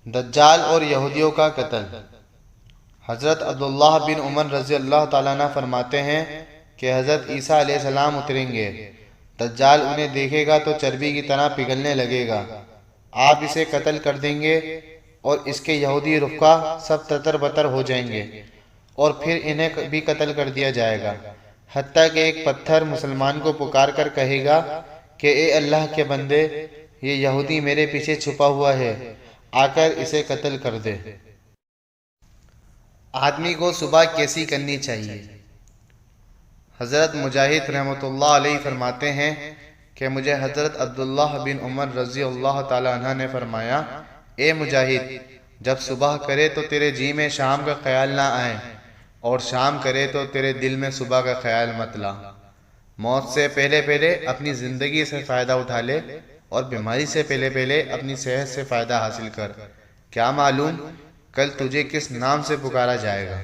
دجال اور یہودیوں کا قتل۔ حضرت عبداللہ بن عمر رضی اللہ تعالیٰ عنہ فرماتے ہیں کہ حضرت عیسیٰ علیہ السلام اتریں گے، دجال انہیں دیکھے گا تو چربی کی طرح پگھلنے لگے گا، آپ اسے قتل کر دیں گے اور اس کے یہودی رفقا سب تتر بتر ہو جائیں گے، اور پھر انہیں بھی قتل کر دیا جائے گا، حتیٰ کہ ایک پتھر مسلمان کو پکار کر کہے گا کہ اے اللہ کے بندے، یہ یہودی میرے پیچھے چھپا ہوا ہے، آ کر اسے قتل کر دے۔ آدمی کو صبح کیسی کرنی چاہیے؟ حضرت مجاہد رحمۃ اللہ علیہ فرماتے ہیں کہ مجھے حضرت عبداللہ بن عمر رضی اللہ تعالی عنہ نے فرمایا، اے مجاہد، جب صبح کرے تو تیرے جی میں شام کا خیال نہ آئے، اور شام کرے تو تیرے دل میں صبح کا خیال مت لا۔ موت سے پہلے پہلے اپنی زندگی سے فائدہ اٹھا لے، اور بیماری سے پہلے پہلے اپنی صحت سے فائدہ حاصل کر، کیا معلوم کل تجھے کس نام سے پکارا جائے گا۔